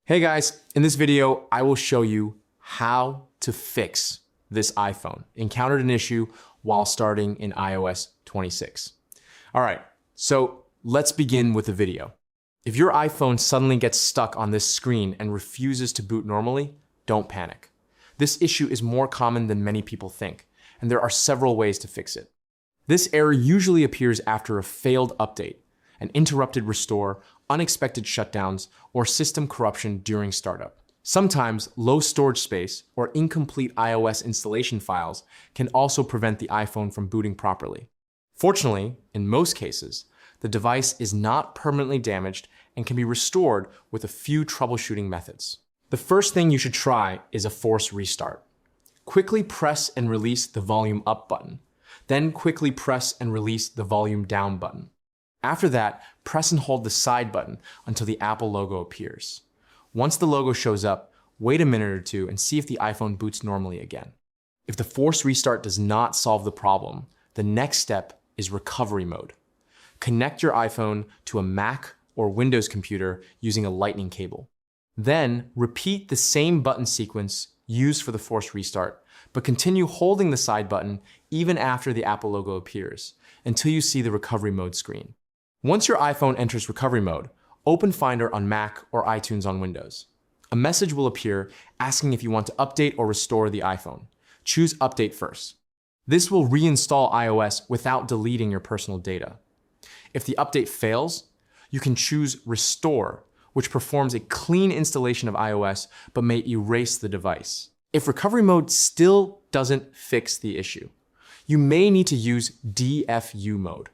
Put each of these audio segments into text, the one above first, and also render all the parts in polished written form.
Hey guys, in this video, I will show you how to fix this iPhone. Encountered an issue while starting in iOS 26. All right, so let's begin with the video. If your iPhone suddenly gets stuck on this screen and refuses to boot normally, don't panic. This issue is more common than many people think, and there are several ways to fix it. This error usually appears after a failed update, an interrupted restore, unexpected shutdowns, or system corruption during startup. Sometimes low storage space or incomplete iOS installation files can also prevent the iPhone from booting properly. Fortunately, in most cases, the device is not permanently damaged and can be restored with a few troubleshooting methods. The first thing you should try is a force restart. Quickly press and release the volume up button, then quickly press and release the volume down button. After that, press and hold the side button until the Apple logo appears. Once the logo shows up, wait a minute or two and see if the iPhone boots normally again. If the force restart does not solve the problem, the next step is recovery mode. Connect your iPhone to a Mac or Windows computer using a lightning cable. Then repeat the same button sequence used for the force restart, but continue holding the side button even after the Apple logo appears until you see the recovery mode screen. Once your iPhone enters recovery mode, open Finder on Mac or iTunes on Windows. A message will appear asking if you want to update or restore the iPhone. Choose Update first. This will reinstall iOS without deleting your personal data. If the update fails, you can choose Restore, which performs a clean installation of iOS but may erase the device. If recovery mode still doesn't fix the issue, you may need to use DFU mode,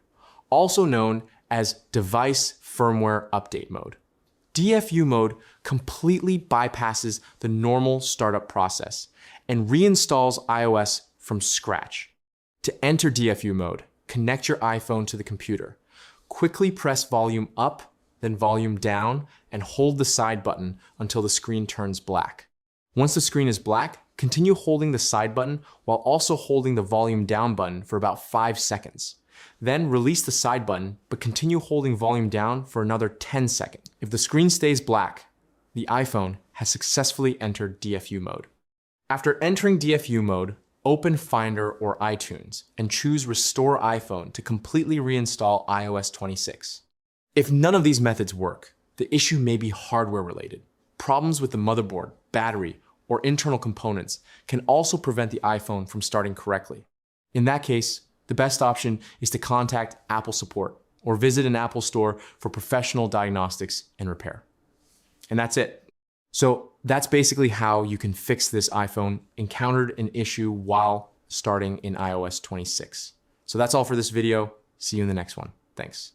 also known as Device Firmware Update Mode. DFU mode completely bypasses the normal startup process and reinstalls iOS from scratch. To enter DFU mode, connect your iPhone to the computer. Quickly press volume up, then volume down, and hold the side button until the screen turns black. Once the screen is black, continue holding the side button while also holding the volume down button for about 5 seconds. Then release the side button, but continue holding volume down for another 10 seconds. If the screen stays black, the iPhone has successfully entered DFU mode. After entering DFU mode, open Finder or iTunes and choose Restore iPhone to completely reinstall iOS 26. If none of these methods work, the issue may be hardware related. Problems with the motherboard, battery, or internal components can also prevent the iPhone from starting correctly. In that case, the best option is to contact Apple support or visit an Apple store for professional diagnostics and repair. And that's it. So that's basically how you can fix this iPhone encountered an issue while starting in iOS 26. So that's all for this video. See you in the next one. Thanks.